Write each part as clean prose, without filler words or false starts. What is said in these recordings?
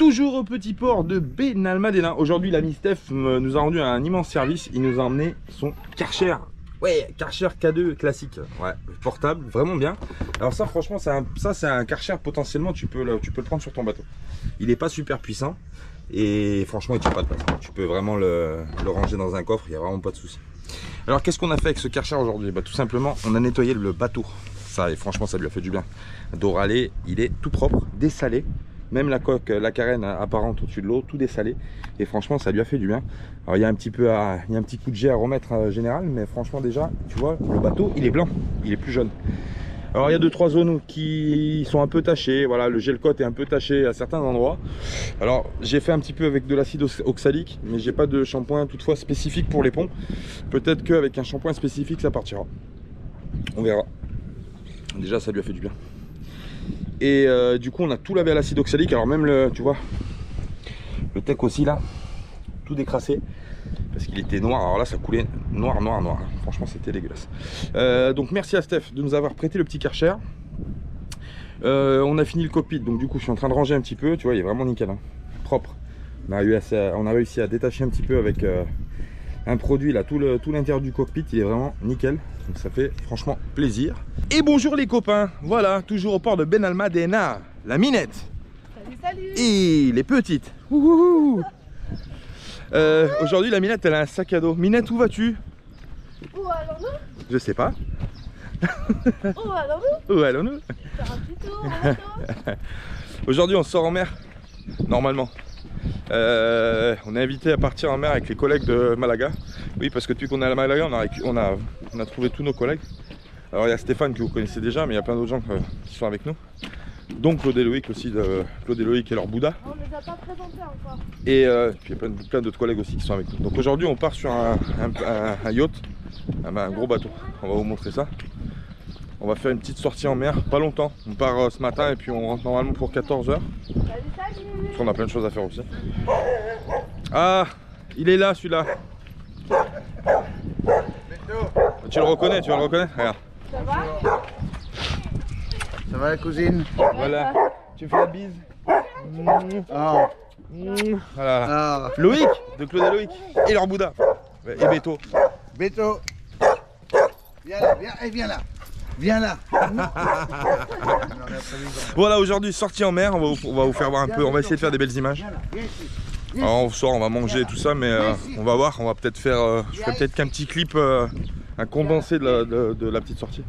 Toujours au petit port de Benalmádena. Aujourd'hui, l'ami Steph nous a rendu un immense service. Il nous a emmené son Karcher. Ouais, Karcher K2 classique. Ouais, portable, vraiment bien. Alors ça, franchement, c'est un Karcher potentiellement, tu peux le prendre sur ton bateau. Il n'est pas super puissant et franchement, il ne tient pas de place. Tu peux vraiment le ranger dans un coffre, il n'y a vraiment pas de souci. Alors, qu'est-ce qu'on a fait avec ce Karcher aujourd'hui? Tout simplement, on a nettoyé le bateau. Ça, et franchement, ça lui a fait du bien. Doralé, il est tout propre, dessalé. Même la coque, la carène apparente au-dessus de l'eau, tout dessalé. Et franchement, ça lui a fait du bien. Alors, il y a un petit coup de jet à remettre général, mais franchement, déjà, tu vois, le bateau, il est blanc, il est plus jaune. Alors, il y a 2-3 zones qui sont un peu tachées. Voilà, le gel coat est un peu taché à certains endroits. Alors, j'ai fait un petit peu avec de l'acide oxalique, mais j'ai pas de shampoing toutefois spécifique pour les ponts. Peut-être qu'avec un shampoing spécifique, ça partira. On verra. Déjà, ça lui a fait du bien. Et du coup on a tout lavé à l'acide oxalique. Alors même tu vois le tech aussi là, tout décrassé parce qu'il était noir. Alors là ça coulait noir. Franchement c'était dégueulasse. Donc merci à Steph de nous avoir prêté le petit Karcher. On a fini le cockpit, donc du coup je suis en train de ranger un petit peu. Tu vois, il est vraiment nickel, hein. Propre. On a réussi à détacher un petit peu avec un produit là, tout l'intérieur du cockpit, il est vraiment nickel. Donc ça fait franchement plaisir. Et bonjour les copains, voilà, toujours au port de Benalmádena, la Minette. Salut. Et les petites. Aujourd'hui la Minette, elle a un sac à dos. Minette, où vas-tu? Où allons-nous? Je sais pas. Où allons-nous? Où allons-nous? Faire un petit tour en bateau. Aujourd'hui on sort en mer, normalement. On est invité à partir en mer avec les collègues de Malaga. Oui, parce que depuis qu'on est à Malaga, on a trouvé tous nos collègues. Alors il y a Stéphane que vous connaissez déjà, mais il y a plein d'autres gens qui sont avec nous. Donc Claude et Loïc aussi, Claude et Loïc et leur Bouddha. On ne les a pas présentés encore. Et puis il y a plein d'autres collègues aussi qui sont avec nous. Donc aujourd'hui on part sur un yacht, un gros bateau. On va vous montrer ça. On va faire une petite sortie en mer, pas longtemps. On part ce matin et puis on rentre normalement pour 14 h. Parce qu'on a plein de choses à faire aussi. Ah, il est là celui-là. Tu le reconnais, regarde. Ça va? Ça va la cousine? Voilà, tu fais la bise. Ah. Voilà. Ah. Loïc, de Claude et Loïc, et leur Bouddha. Et Beto. Beto. Viens là, viens là. Viens là. Voilà, aujourd'hui sortie en mer, on va vous faire voir un peu, on va essayer de faire des belles images. Alors on sort, on va manger tout ça, mais on va voir, on va peut-être faire, je ferai peut-être qu'un petit clip, un condensé de la petite sortie.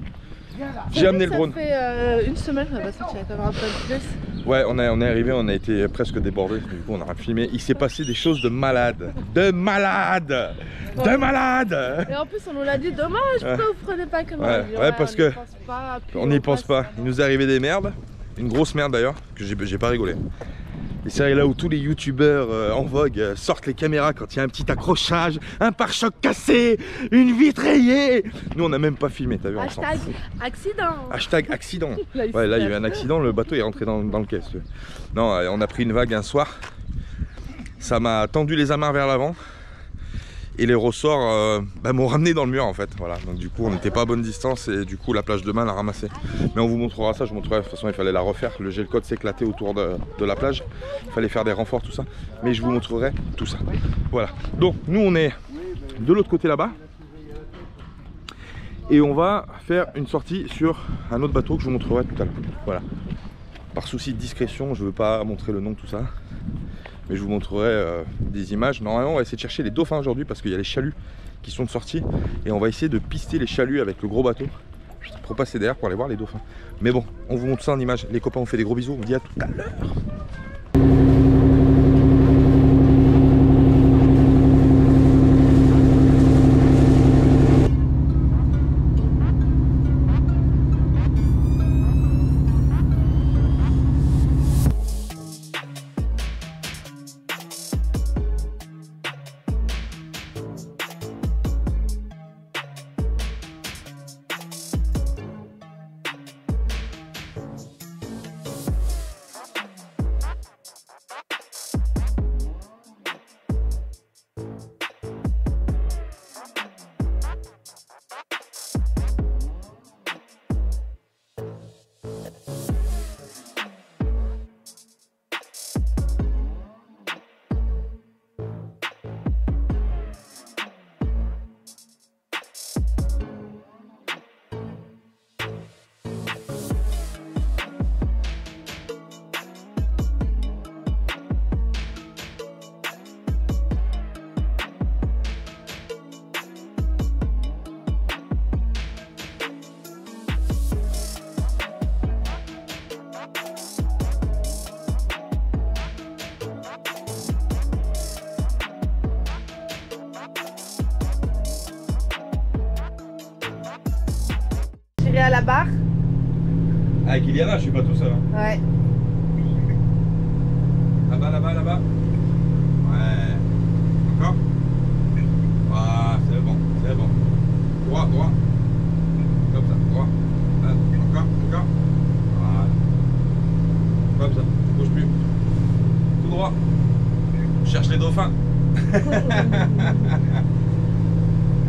J'ai amené le drone. Ça fait une semaine qu'on n'a pas sorti la caméra un peu plus. Ouais, on est arrivé, on a été presque débordés, du coup on a filmé. Il s'est passé des choses de malade. De malade. Et en plus on nous l'a dit, dommage, pourquoi vous prenez pas comme ça? Ouais, parce que on n'y pense passe. pas. Il nous est arrivé des merdes, une grosse merde d'ailleurs, que j'ai pas rigolé. Et c'est là où tous les youtubeurs en vogue sortent les caméras quand il y a un petit accrochage, un pare-choc cassé, une vitre rayée. Nous on n'a même pas filmé, t'as vu? Hashtag accident. Hashtag accident. Là, Ouais, là il y a eu un accident, le bateau est rentré dans le quai. Non, on a pris une vague un soir. Ça m'a tendu les amarres vers l'avant. Et les ressorts m'ont ramené dans le mur en fait. Voilà. Donc du coup on n'était pas à bonne distance et du coup la plage de main l'a ramassé. Mais on vous montrera ça, je vous montrerai. De toute façon il fallait la refaire. Le gel coat s'éclatait autour de la plage. Il fallait faire des renforts, tout ça. Mais je vous montrerai tout ça. Voilà. Donc nous on est de l'autre côté là-bas. Et on va faire une sortie sur un autre bateau que je vous montrerai tout à l'heure. Voilà. Par souci de discrétion, je ne veux pas montrer le nom, tout ça. Mais je vous montrerai des images. Normalement on va essayer de chercher les dauphins aujourd'hui parce qu'il y a les chaluts qui sont sortis. Et on va essayer de pister les chaluts avec le gros bateau pour passer derrière pour aller voir les dauphins. Mais bon, on vous montre ça en image. Les copains, on fait des gros bisous, on vous dit à tout à l'heure. la barre. Avec Iliana, je suis pas tout seul. Hein. Ouais. Là-bas, là-bas, là-bas. Ouais. Encore. Ah, c'est bon, c'est bon. Droit, droit. Comme ça, droit. Là, encore, encore. Voilà. Comme ça, tu bouges plus. Tout droit. Je cherche les dauphins.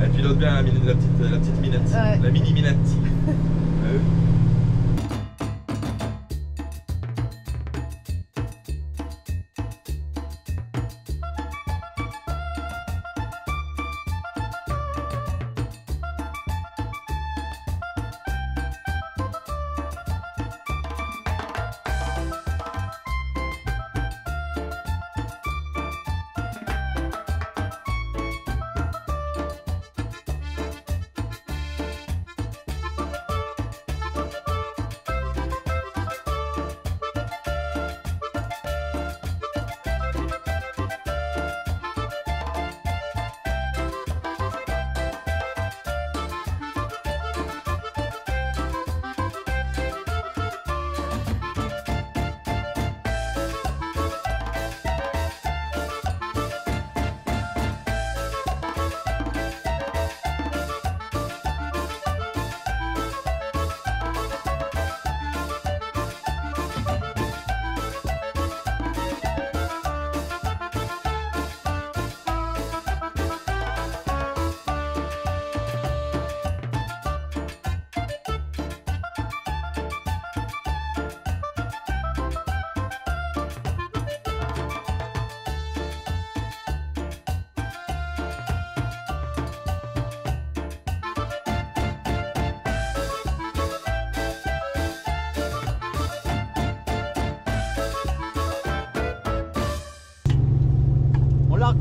Elle pilote bien la petite minette. Ouais. La mini minette.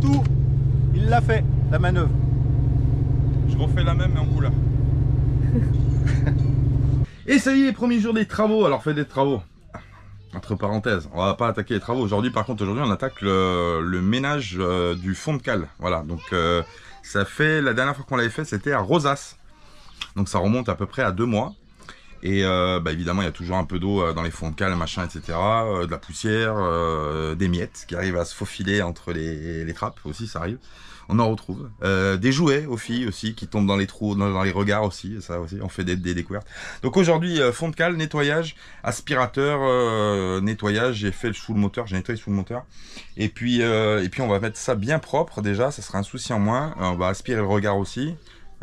Tout, il l'a fait, la manœuvre. Je refais la même mais en couleur. Et ça y est, premier jour des travaux. Alors faites des travaux. Entre parenthèses, on va pas attaquer les travaux aujourd'hui. Par contre, aujourd'hui, on attaque le ménage du fond de cale. Voilà, donc ça fait, la dernière fois qu'on l'avait fait, c'était à Rosas. Donc ça remonte à peu près à 2 mois. Et évidemment, il y a toujours un peu d'eau dans les fonds de cale, machin, etc. De la poussière, des miettes qui arrivent à se faufiler entre les trappes aussi, ça arrive. On en retrouve. Des jouets aux filles aussi qui tombent dans les trous, dans les regards aussi. Ça aussi, on fait des découvertes. Donc aujourd'hui, fond de cale, nettoyage, aspirateur, nettoyage. J'ai fait sous le moteur, j'ai nettoyé sous le moteur. Et puis on va mettre ça bien propre déjà. Ça sera un souci en moins. On va aspirer le regard aussi.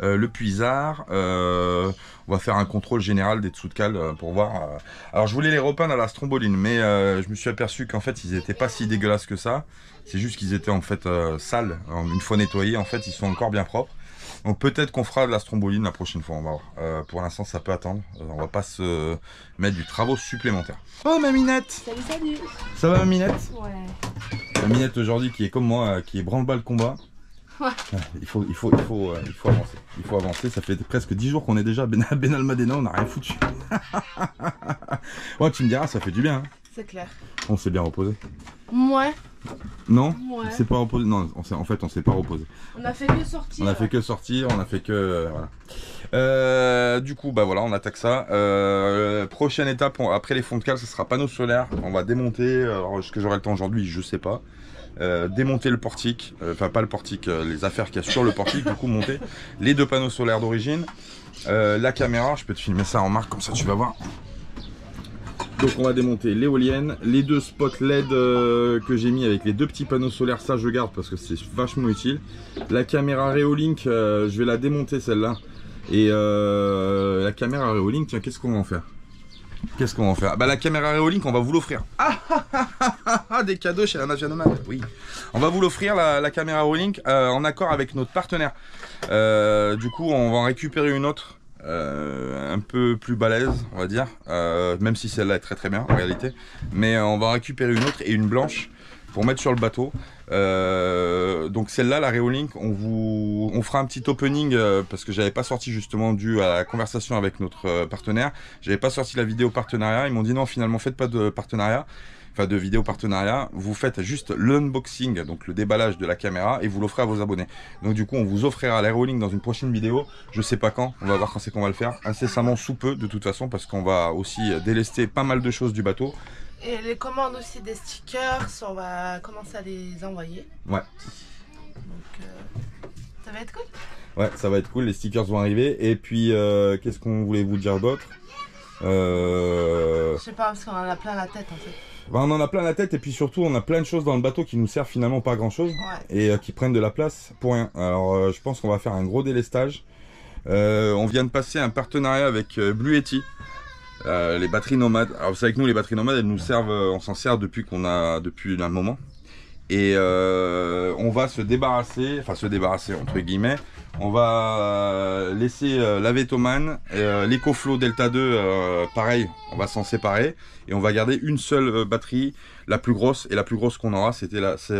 Le puisard, on va faire un contrôle général des dessous de cale pour voir. Alors je voulais les repeindre à la stromboline, mais je me suis aperçu qu'en fait ils n'étaient pas si dégueulasses que ça. C'est juste qu'ils étaient en fait sales. Une fois nettoyés, en fait ils sont encore bien propres. Donc peut-être qu'on fera de la stromboline la prochaine fois, on va voir. Pour l'instant ça peut attendre, on va pas se mettre du travaux supplémentaire. Oh ma Minette! Salut, salut! Ça va ma Minette? Ouais. La Minette aujourd'hui qui est comme moi, qui est branle-bas le combat. Ouais. Il faut avancer. Il faut avancer. Ça fait presque 10 jours qu'on est déjà à Benalmádena, on n'a rien foutu. Ouais, tu me diras, ça fait du bien. Hein. C'est clair. On s'est bien reposé. Ouais. Non, ouais. On s'est pas reposé. Non, en fait, on s'est pas reposé. On a fait que sortir. On a fait que sortir, on a fait que voilà. Du coup, bah voilà, on attaque ça. Prochaine étape, après les fonds de cale, ce sera panneaux solaires. On va démonter. Alors, est-ce que j'aurai le temps aujourd'hui? Je sais pas. Démonter le portique, enfin pas le portique, les affaires qu'il y a sur le portique, du coup monter les 2 panneaux solaires d'origine, la caméra, je peux te filmer ça en marque comme ça tu vas voir. Donc on va démonter l'éolienne, les 2 spots LED que j'ai mis avec les 2 petits panneaux solaires, ça je garde parce que c'est vachement utile. La caméra Reolink, je vais la démonter celle-là. Et la caméra Reolink, tiens, qu'est-ce qu'on va en faire? Qu'est-ce qu'on va en faire? Bah la caméra Reolink, on va vous l'offrir. Des cadeaux chez la Mafia Nomade. Oui. On va vous l'offrir la caméra Reolink en accord avec notre partenaire. Du coup, on va en récupérer une autre un peu plus balèze, on va dire. Même si celle-là est très très bien en réalité. Mais on va en récupérer une autre et une blanche pour mettre sur le bateau. Donc celle-là, la Reolink, on fera un petit opening parce que j'avais pas sorti justement dû à la conversation avec notre partenaire. J'avais pas sorti la vidéo partenariat. Ils m'ont dit non, finalement faites pas de partenariat. enfin de vidéo partenariat, vous faites juste l'unboxing, donc le déballage de la caméra, et vous l'offrez à vos abonnés. Donc du coup, on vous offrira l'airwalling dans une prochaine vidéo. Je sais pas quand, on va voir quand c'est qu'on va le faire, incessamment sous peu de toute façon, parce qu'on va aussi délester pas mal de choses du bateau. Et les commandes aussi des stickers, on va commencer à les envoyer. Ouais. Donc ça va être cool. Ouais, ça va être cool, les stickers vont arriver. Et puis, qu'est-ce qu'on voulait vous dire d'autre? Je sais pas, parce qu'on en a plein la tête en fait. Bah, on en a plein la tête, et puis surtout, on a plein de choses dans le bateau qui nous servent finalement pas à grand chose. Ouais. Et qui prennent de la place pour rien. Alors, je pense qu'on va faire un gros délestage. On vient de passer un partenariat avec Blue Yeti. Les batteries nomades. Alors, vous savez que nous, les batteries nomades, elles nous servent, on s'en sert depuis un moment. Et on va se débarrasser entre guillemets, on va laisser la Vetoman, l'EcoFlow Delta 2, pareil, on va s'en séparer et on va garder une seule batterie, la plus grosse, et la plus grosse qu'on aura, ça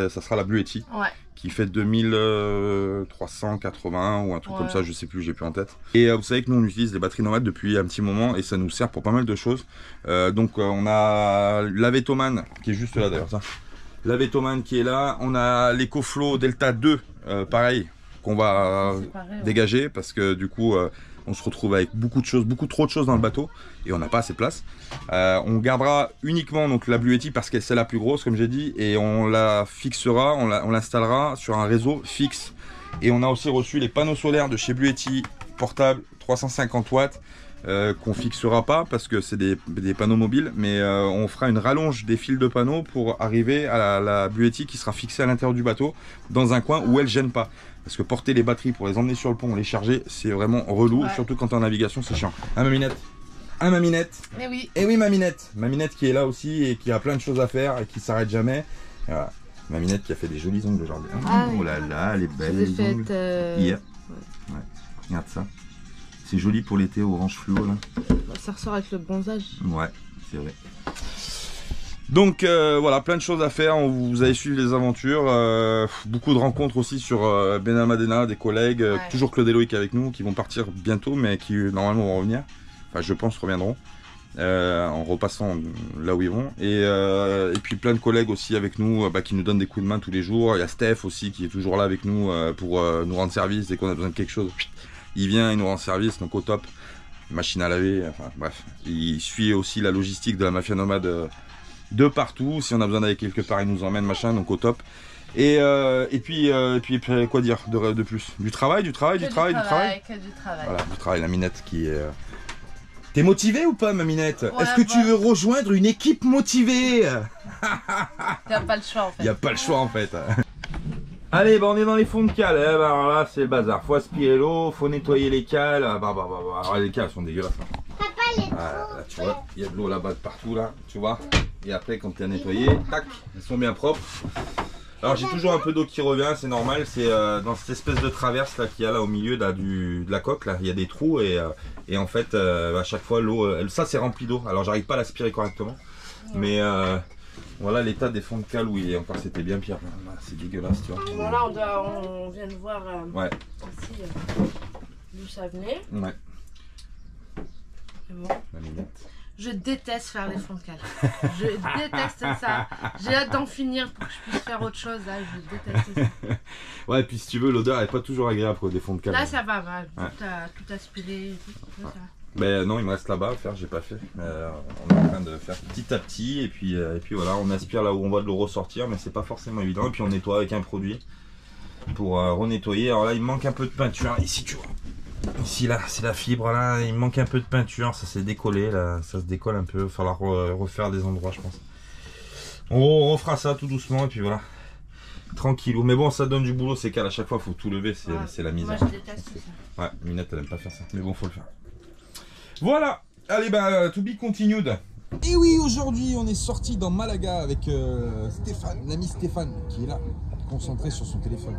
sera la Blue Yeti, Ouais. qui fait 2380 ou un truc comme ça, je sais plus, j'ai plus en tête. Et vous savez que nous on utilise les batteries nomades depuis un petit moment et ça nous sert pour pas mal de choses. Donc on a la Vetoman qui est juste là d'ailleurs, ça. La Vetoman qui est là, on a l'EcoFlow Delta 2, pareil, qu'on va dégager parce que du coup on se retrouve avec beaucoup trop de choses dans le bateau et on n'a pas assez de place. On gardera uniquement donc la Blue Yeti parce que c'est la plus grosse comme j'ai dit, et on la fixera, on l'installera sur un réseau fixe. Et on a aussi reçu les panneaux solaires de chez Blue Yeti, portables 350 watts. Qu'on fixera pas parce que c'est des panneaux mobiles, mais on fera une rallonge des fils de panneaux pour arriver à la Blue Yeti qui sera fixée à l'intérieur du bateau dans un coin où elle gêne pas, parce que porter les batteries pour les emmener sur le pont, les charger, c'est vraiment relou, surtout quand t'es en navigation, c'est chiant. Hein, Maminette? Hein, Maminette? Mais oui. Et oui, Maminette qui est là aussi et qui a plein de choses à faire et qui s'arrête jamais. Voilà. Maminette qui a fait des jolis ongles aujourd'hui. Oh là là, elle est belle, les ongles. Hier. Ouais. Regarde ça. C'est joli pour l'été, orange fluo là. Ça ressort avec le bronzage. Ouais, c'est vrai. Donc voilà, plein de choses à faire. Vous avez suivi les aventures. Beaucoup de rencontres aussi sur Benalmádena, des collègues. Toujours Claude et Loïc avec nous, qui vont partir bientôt, mais qui normalement vont revenir. Enfin, je pense reviendront. En repassant là où ils vont. Et puis plein de collègues aussi avec nous, qui nous donnent des coups de main tous les jours. Il y a Steph aussi qui est toujours là avec nous pour nous rendre service dès qu'on a besoin de quelque chose. Il vient, il nous rend service, donc au top. Machine à laver, enfin bref. Il suit aussi la logistique de la Mafia Nomade de partout. Si on a besoin d'aller quelque part, il nous emmène, machin, donc au top. Et puis quoi dire de plus? Du travail. Que du travail. Voilà, du travail, la Minette qui est... T'es motivée ou pas, ma Minette? Ouais, est-ce que tu veux rejoindre une équipe motivée? T'as pas le choix en fait. Il n'y a pas le choix en fait. Allez, on est dans les fonds de cale. Alors là, c'est le bazar. Faut aspirer l'eau, faut nettoyer les cales. Alors, les cales sont dégueulasses. Papa, les Là, tu vois, il y a de l'eau là-bas de partout là, tu vois. Et après, quand tu as nettoyé, tac, elles sont bien propres. Alors j'ai toujours un peu d'eau qui revient, c'est normal. C'est dans cette espèce de traverse là qu'il y a là au milieu là, de la coque là, il y a des trous et en fait à chaque fois l'eau, ça c'est rempli d'eau. Alors j'arrive pas à l'aspirer correctement, mais voilà l'état des fonds de cale où il est encore, c'était bien pire. C'est dégueulasse, tu vois. Bon là on vient de voir aussi d'où ça venait. Ouais. Bon. La Minette. Je déteste faire les fonds de cale. Je déteste ça. J'ai hâte d'en finir pour que je puisse faire autre chose. Là, je déteste ça. Ouais, et puis si tu veux, l'odeur est pas toujours agréable quoi, des fonds de cale. Là ça va, tout aspiré. Tout ça. Ben non, il me reste là-bas à faire, j'ai pas fait. On est en train de faire petit à petit et puis voilà, on aspire là où on voit de l'eau ressortir, mais c'est pas forcément évident. Et puis on nettoie avec un produit pour renettoyer. Alors là, il manque un peu de peinture ici, tu vois. Ici là, c'est la fibre là, il manque un peu de peinture, ça s'est décollé là, ça se décolle un peu, il va falloir refaire des endroits je pense. On refera ça tout doucement et puis voilà. Tranquillou, mais bon ça donne du boulot ces cales, à chaque fois faut tout lever, c'est la misère. Moi je déteste ça. Ouais, Minette elle aime pas faire ça, mais bon faut le faire. Voilà, allez to be continued. Et oui, aujourd'hui on est sorti dans Malaga avec Stéphane, l'ami Stéphane qui est là, concentré sur son téléphone.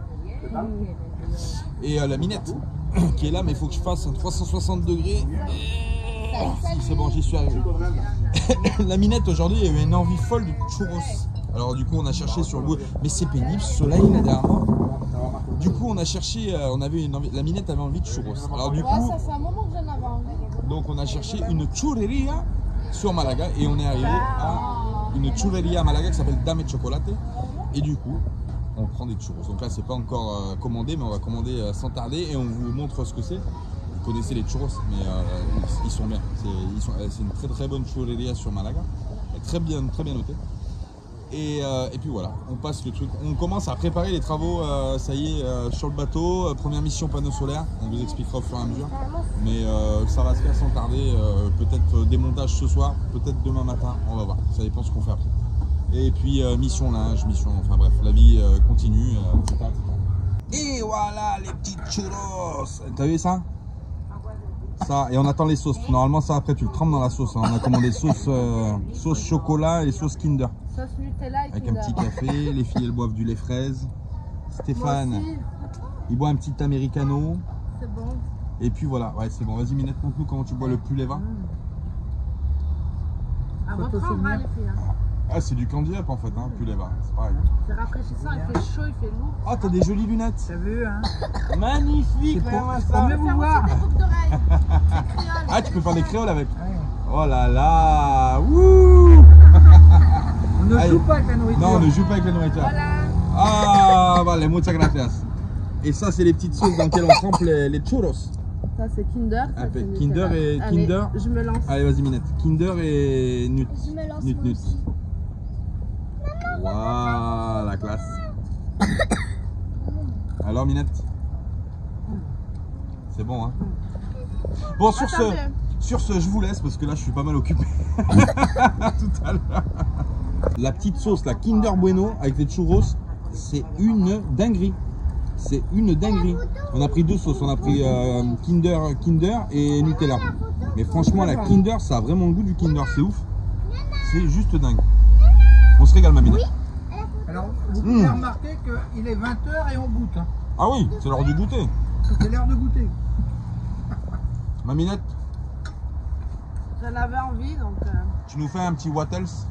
Et la Minette qui est là, mais il faut que je fasse un 360 degrés. Oh, si, c'est bon, j'y suis arrivé. La Minette aujourd'hui a eu une envie folle de churros. Alors du coup on a cherché sur le bout, mais c'est pénible, ce soleil là derrière moi. Du coup on a cherché, on avait une envie, la Minette avait envie de churros. Alors du coup, ça fait un moment que j'en avais envie. donc on a cherché une churreria sur Malaga et on est arrivé à une churreria à Malaga qui s'appelle Dame Chocolate. Et du coup, on prend des churros. Donc là, c'est pas encore commandé, mais on va commander sans tarder et on vous montre ce que c'est. Vous connaissez les churros, mais ils sont bien. C'est une très très bonne churreria sur Malaga. Très bien notée. Et puis voilà, on passe le truc. On commence à préparer les travaux, ça y est, sur le bateau. Première mission panneau solaire, on vous expliquera au fur et à mesure. Mais ça va se faire sans tarder, peut-être démontage ce soir, peut-être demain matin, on va voir. Ça dépend ce qu'on fait après. Et puis mission linge, enfin bref, la vie continue, etc. Et voilà les petits churros. T'as vu ça? Ça, et on attend les sauces. Normalement, ça après tu le trempes dans la sauce. On a commandé sauce chocolat et sauce Kinder. Sauce Nutella et avec Kinder. un petit café. Les filles elles boivent du lait fraise. Stéphane, il boit un petit americano. C'est bon. Et puis voilà, ouais, c'est bon. Vas-y, Minette, montre-nous comment tu bois le Puleva. À votre endroit, les filles. Hein. Ah, c'est du candy up en fait, hein, Puleva. C'est pareil. C'est rafraîchissant, il fait chaud, il fait lourd. Ah, t'as des jolies lunettes. T'as vu, hein? Magnifique, vraiment ça. On peut faire aussi des boucles d'oreilles. Des créoles. Ah, tu peux faire des créoles avec. Ouais. Oh là là. Wouh. On ne Allez. joue pas avec la nourriture. Non, on ne joue pas avec la nourriture. Voilà. Ah, vale, muchas gracias. Et ça, c'est les petites sauces dans lesquelles on trempe les churros. Ça, c'est Kinder. Ça, Ah, c'est Kinder Nutella. et Allez, Kinder. Je me lance. Allez, vas-y, Minette. Kinder et Nut. Je me lance Nut. moi aussi. Waouh, la classe. Alors, Minette? C'est bon, hein? Bon, sur ce, je vous laisse parce que là, je suis pas mal occupé. Tout à l'heure. La petite sauce, la Kinder Bueno avec les churros, c'est une dinguerie. C'est une dinguerie. On a pris deux sauces. On a pris Kinder et Nutella. Mais franchement, la Kinder, ça a vraiment le goût du Kinder. C'est ouf. C'est juste dingue. On se régale, ma Minette. Alors, vous pouvez remarquer qu'il est 20h et on goûte. Hein. Ah oui, c'est l'heure du goûter. C'est l'heure de goûter. Ma Minette, J'en avais envie, donc. tu nous fais un petit what else?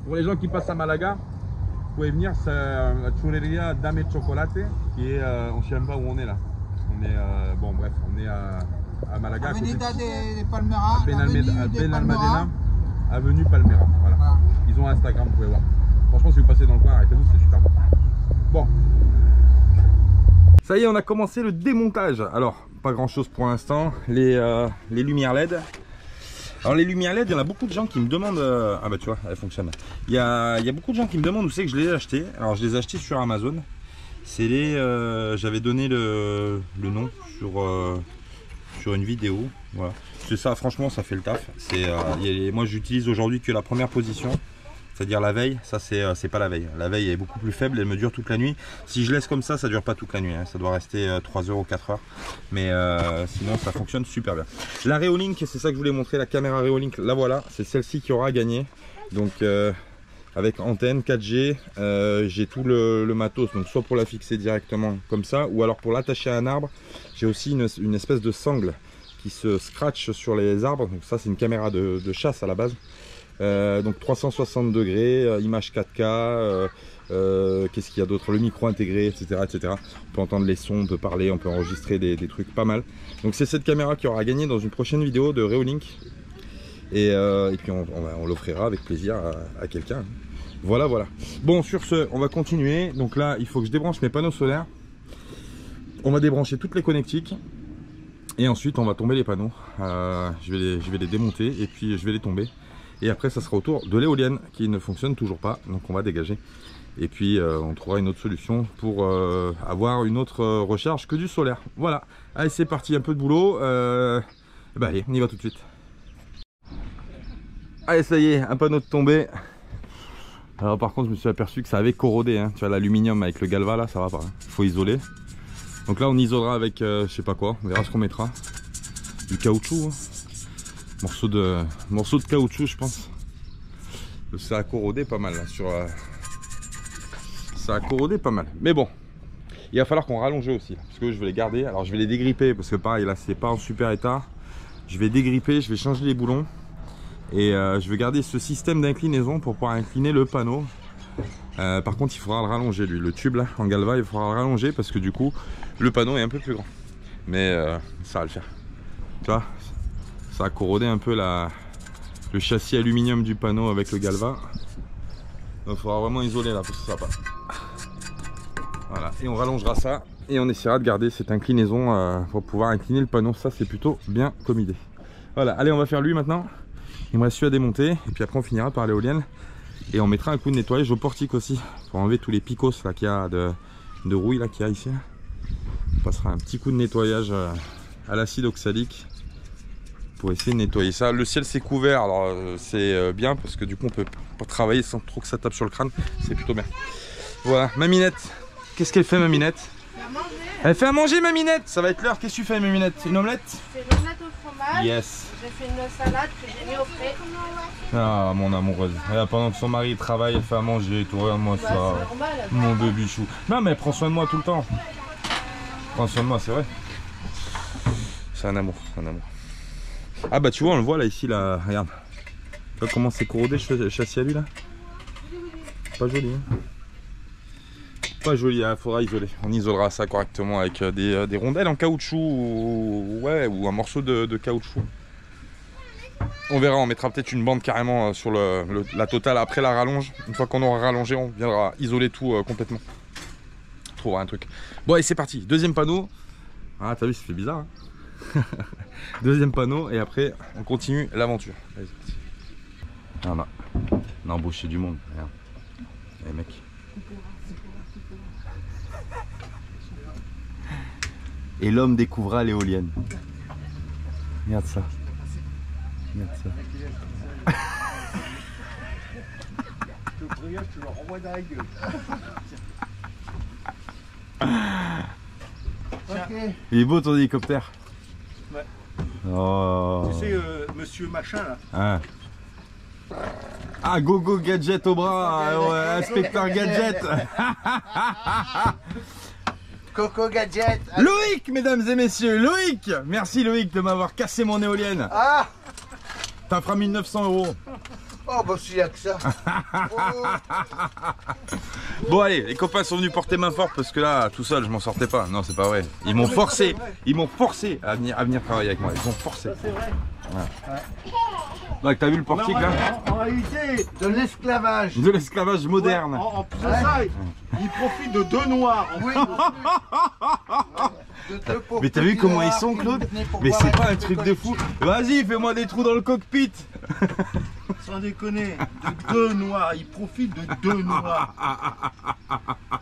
Pour les gens qui passent à Malaga, vous pouvez venir, c'est la churreria Dame Chocolate, qui est, on ne sait même pas où on est là. On est, bon bref, on est à Malaga, à côté de Avenida de Palmera, Benalmádena, avenue Palmera. Voilà. Voilà. Ils ont un Instagram, vous pouvez voir. Franchement, si vous passez dans le coin, arrêtez-vous, c'est super bon. Bon. Ça y est, on a commencé le démontage. Alors, pas grand chose pour l'instant. Les lumières LED. Alors les lumières LED, il y en a beaucoup de gens qui me demandent... Ah bah tu vois, elles fonctionnent. Il y a beaucoup de gens qui me demandent où c'est que je les ai achetés. Alors je les ai achetés sur Amazon. C'est les... J'avais donné le nom sur une vidéo. Voilà. C'est ça, franchement, ça fait le taf. Moi j'utilise aujourd'hui que la première position. C'est-à-dire la veille, ça c'est pas la veille. La veille est beaucoup plus faible, elle me dure toute la nuit. Si je laisse comme ça dure pas toute la nuit. Hein. Ça doit rester 3 heures ou 4 heures. Mais sinon ça fonctionne super bien. La Reolink, c'est ça que je voulais montrer, la caméra Reolink, la voilà. C'est celle-ci qui aura gagné. Donc avec antenne 4G, j'ai tout le matos. Donc soit pour la fixer directement comme ça, ou alors pour l'attacher à un arbre. J'ai aussi une espèce de sangle qui se scratch sur les arbres. Donc ça c'est une caméra de chasse à la base. Donc 360 degrés, image 4K, qu'est-ce qu'il y a d'autre, le micro intégré, etc., etc. On peut entendre les sons, on peut parler, on peut enregistrer des trucs pas mal. Donc c'est cette caméra qui aura gagné dans une prochaine vidéo de Reolink. Et puis on l'offrira avec plaisir à quelqu'un. Voilà, voilà. Bon, sur ce, on va continuer. Donc là, il faut que je débranche mes panneaux solaires. On va débrancher toutes les connectiques. Et ensuite, on va tomber les panneaux. Je vais les démonter et puis je vais les tomber. Et après, ça sera au tour de l'éolienne qui ne fonctionne toujours pas. Donc on va dégager. Et puis on trouvera une autre solution pour avoir une autre recharge que du solaire. Voilà. Allez, c'est parti, un peu de boulot. Bah allez, on y va tout de suite. Allez, ça y est, un panneau de tombé. Alors par contre, je me suis aperçu que ça avait corrodé. Hein. Tu vois, l'aluminium avec le galva là, ça va pas. Il faut isoler. Donc là, on isolera avec je sais pas quoi. On verra ce qu'on mettra. Du caoutchouc. Hein. Morceau de caoutchouc, je pense. Ça a corrodé pas mal là, ça a corrodé pas mal. Mais bon, il va falloir qu'on rallonge aussi parce que je vais les garder. Alors je vais les dégripper parce que pareil là, c'est pas en super état. Je vais dégripper, je vais changer les boulons et je vais garder ce système d'inclinaison pour pouvoir incliner le panneau. Par contre, il faudra le rallonger lui, le tube là en galva, il faudra le rallonger parce que du coup, le panneau est un peu plus grand. Mais ça va le faire. Tu vois, ça a corrodé un peu le châssis aluminium du panneau avec le galva. Donc il faudra vraiment isoler là parce que ça va pas. Voilà, et on rallongera ça et on essaiera de garder cette inclinaison pour pouvoir incliner le panneau. Ça c'est plutôt bien comme idée. Voilà, allez on va faire lui maintenant. Il me reste celui à démonter et puis après on finira par l'éolienne. Et on mettra un coup de nettoyage au portique aussi pour enlever tous les picos là qu'il y a de rouille là qu'il y a ici. On passera un petit coup de nettoyage à l'acide oxalique pour essayer de nettoyer ça. Le ciel c'est couvert, alors c'est bien parce que du coup on peut travailler sans trop que ça tape sur le crâne. C'est plutôt bien. Voilà, Maminette. Qu'est-ce qu'elle fait Maminette? Elle fait à manger Maminette. Ça va être l'heure. Qu'est-ce que tu fais Maminette? Une omelette? Je fais l'omelette au fromage. Yes. J'ai fait une salade que j'ai mis au frais. Ah mon amoureuse. Pendant que son mari travaille, elle fait à manger et tout. Regarde-moi ça. Normal, Mon bébé chou. Non mais prends soin de moi tout le temps. Prends soin de moi, c'est vrai. C'est un amour, un amour. Ah bah tu vois, on le voit là ici là. Regarde. Tu vois comment c'est corrodé le châssis à lui là? Pas joli hein. Pas joli, hein, faudra isoler. On isolera ça correctement avec des rondelles en caoutchouc ou un morceau de caoutchouc. On verra, on mettra peut-être une bande carrément sur la totale après la rallonge. Une fois qu'on aura rallongé, on viendra isoler tout complètement. On trouvera un truc. Bon allez c'est parti, deuxième panneau. Ah t'as vu ça fait bizarre hein. Deuxième panneau et après on continue l'aventure. Allez c'est parti. On a embauché du monde, regarde. Allez mec. Et l'homme découvra l'éolienne. Regarde ça. Regarde ça. Le brillage, tu le renvoies dans la gueule. Ok. Il est beau ton hélicoptère. Ouais. Oh. Tu sais, monsieur machin là. Hein. Ah, Gogo Gadget au bras, inspecteur Gadget. Coco Gadget. Loïc, mesdames et messieurs, Loïc. Merci Loïc de m'avoir cassé mon éolienne. Ah. T'en feras 1900 €. Oh bah s'il y a que ça. Oh. Bon allez, les copains sont venus porter main forte parce que là, tout seul, je m'en sortais pas. Non, c'est pas vrai. Ils m'ont forcé à venir travailler avec moi. Ils m'ont forcé. Ça c'est vrai. Ouais. Donc t'as vu le portique là? En réalité, de l'esclavage. De l'esclavage moderne. En plus de ça, il profite de deux noirs. Oui. Mais t'as vu comment ils sont Claude? Mais c'est pas un truc de fou. Vas-y, fais-moi des trous dans le cockpit. Sans déconner, de deux noirs, il profite de deux noirs.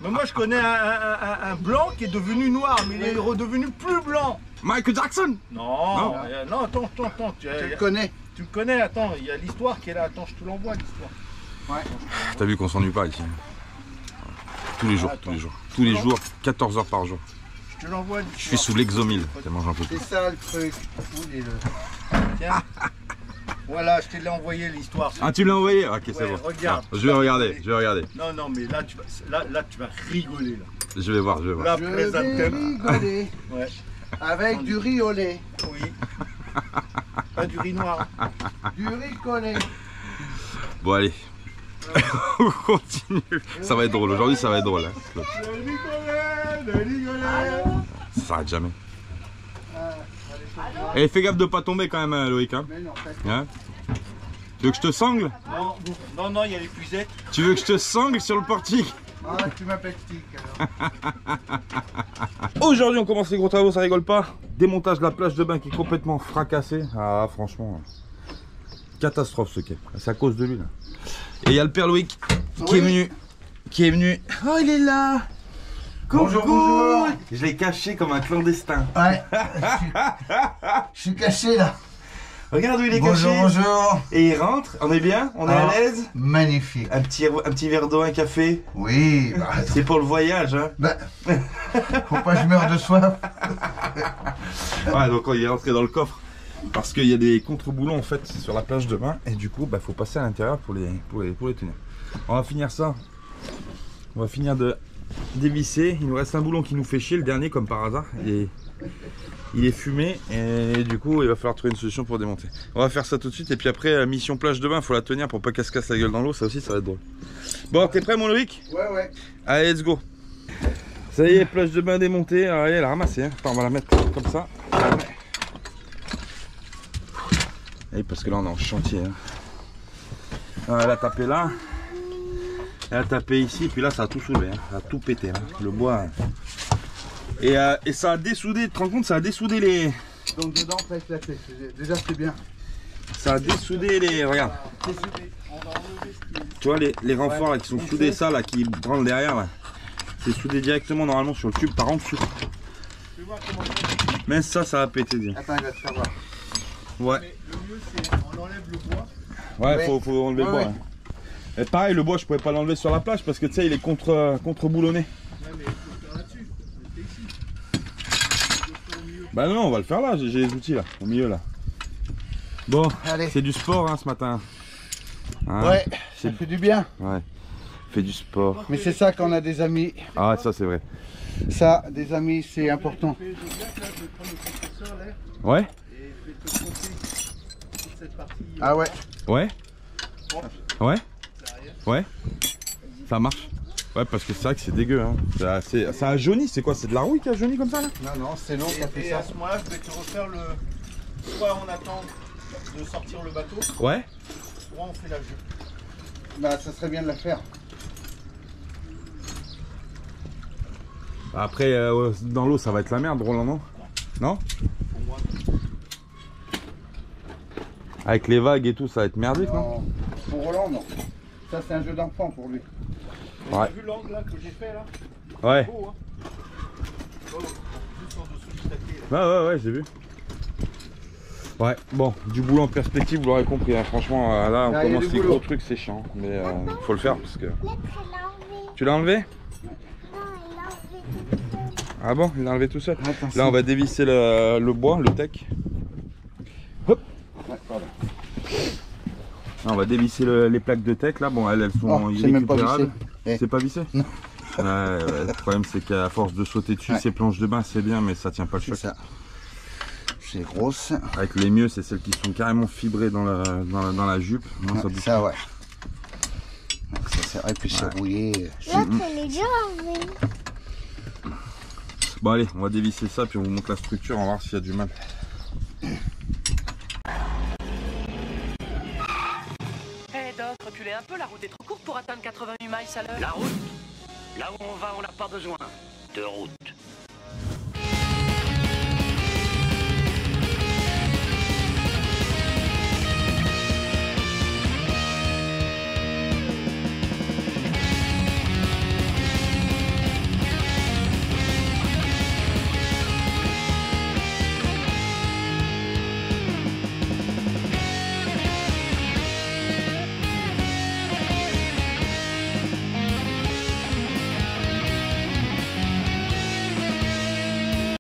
Mais moi je connais un blanc qui est devenu noir, mais il est redevenu plus blanc. Michael Jackson? Non, non, attends, tu le connais. Tu le connais, attends, il y a l'histoire qui est là, attends, je te l'envoie l'histoire. Ouais. T'as vu qu'on s'ennuie pas ici? Tous les jours, tous les jours. Tous les jours, 14 heures par jour. Je te l'envoie l'histoire. Je suis sous l'exomile, tellement j'en peux plus. C'est ça le truc. Tiens. Voilà, je te l'ai envoyé l'histoire. Ah tu l'as envoyé? Ok c'est Ouais, bon. regarde. Ah, je vais regarder. Non, mais là tu vas rigoler là. Je vais voir. La Je vais rigoler Ouais. avec du riz au lait, Oui. Pas du riz noir. du riz collé. Bon allez. On continue. Ça va être drôle, aujourd'hui ça va être drôle. Hein. Ça s'arrête jamais. Et fais gaffe de pas tomber quand même Loïc hein. Mais non, Hein? Tu veux que je te sangle? Non, il y a les puisettes. Tu veux que je te sangle sur le portique? ah, tu m'appelles Stick alors. Aujourd'hui on commence les gros travaux, ça rigole pas. Démontage de la plage de bain qui est complètement fracassée. Ah franchement, catastrophe ce quai. C'est à cause de lui là. Et il y a le père Loïc qui est venu. Oh il est là. Bonjour, bonjour. Je l'ai caché comme un clandestin. Ouais, je suis caché là. Regarde où il est Bonjour, caché. bonjour. Et il rentre, on est bien, on est à l'aise. Magnifique. Un petit verre d'eau, un café. Oui, bah, C'est pour le voyage hein. bah, faut pas que je meure de soif. Ouais donc il est rentré dans le coffre. Parce qu'il y a des contre-boulons en fait sur la plage de bain. Et du coup bah faut passer à l'intérieur pour les tenir. On va finir ça. On va finir de dévisser. Il nous reste un boulon qui nous fait chier, le dernier comme par hasard. Il est fumé et du coup il va falloir trouver une solution pour démonter. On va faire ça tout de suite et puis après mission plage de bain, faut la tenir pour pas qu'elle se casse la gueule dans l'eau, ça aussi ça va être drôle. Bon t'es prêt mon Loïc? Ouais. Allez let's go. Ça y est, plage de bain démontée. Alors, elle est ramassée. Hein. Attends, on va la mettre comme ça. Et parce que là, on est en chantier. Hein. Alors, elle a tapé là. Elle a tapé ici. Puis là, ça a tout soulevé. Hein. Ça a tout pété. Hein. Le bois. Et ça a dessoudé. Tu te rends compte, ça a dessoudé les. Donc dedans, pas éclaté. Déjà, c'est bien. Ça a dessoudé les. Regarde. Tu vois les renforts là, qui sont soudés, ça là, qui branlent derrière là. C'est soudé directement normalement sur le tube par en dessous. Mais ça va péter bien. Attends, il va te faire voir. Ouais. Mais le mieux, c'est on enlève le bois. Ouais, Ouais. faut enlever le bois. Ouais. Hein. Et pareil, le bois, je pouvais pas l'enlever sur la plage parce que tu sais, il est contre boulonné. Ouais, mais il faut le faire là-dessus. C'est ici. Bah non, on va le faire là, j'ai les outils là, au milieu là. Bon, Allez. c'est du sport hein, ce matin. Hein, Ouais, ça c'est- fait du bien. Ouais, fait du sport. Mais c'est ça quand on a des amis. Ah, ça c'est vrai. Ça, des amis, c'est important. Je vais prendre le compresseur là Ouais, et je vais te compter toute cette partie. Ah ouais. ouais, Bon, ouais, derrière. ouais. Ça marche. Ouais, parce que c'est vrai que c'est dégueu. Hein. Ça a jauni, c'est quoi? C'est de la rouille qui a jauni comme ça là? Non, non, c'est long, ça fait Et ça. à ce moment-là, je vais te refaire le. Soit on attend de sortir le bateau, Ouais. soit on fait la jupe. Bah, ça serait bien de la faire. Après, dans l'eau, ça va être la merde, Roland, non? Non? Pour moi, Avec les vagues et tout, ça va être merdique, non? Non, pour Roland, non. Ça, c'est un jeu d'enfant pour lui. t'as Ouais. vu l'angle là que j'ai fait là? Ouais. Beau, hein? Oh, juste en dessous du taquet. Ouais, j'ai vu. Ouais, bon, du boulot en perspective, vous l'aurez compris. Hein. Franchement, là, on Là, il y a commence du les boulot. gros trucs, c'est chiant. Mais faut le faire parce que. L'autre, il l'a enlevé. Tu l'as enlevé? Non, il l'a enlevé tout seul. Ah bon, il l'a enlevé tout seul. Attention. Là, on va dévisser le bois, le tech. Hop. Ouais, pardon. Là, on va dévisser les plaques de tech. Là, bon, elles sont Oh, c'est même pas irrécupérables. vissé. Eh. C'est pas vissé? Non. Ouais, le problème, c'est qu'à force de sauter dessus, Ouais. ces planches de bain, c'est bien, mais ça tient pas le C'est choc. ça. C'est grosse. Avec les mieux, c'est celles qui sont carrément fibrées dans la jupe. Moi, ça bouge. Ça, ouais. Donc, ça, c'est vrai, puis c'est rouillé. L'autre, il est déjà enlevé. Bon, allez, on va dévisser ça, puis on vous montre la structure, on va voir s'il y a du mal. Eh Doc, reculez un peu, la route est trop courte pour atteindre 88 miles à l'heure. La route, là où on va, on n'a pas besoin de route.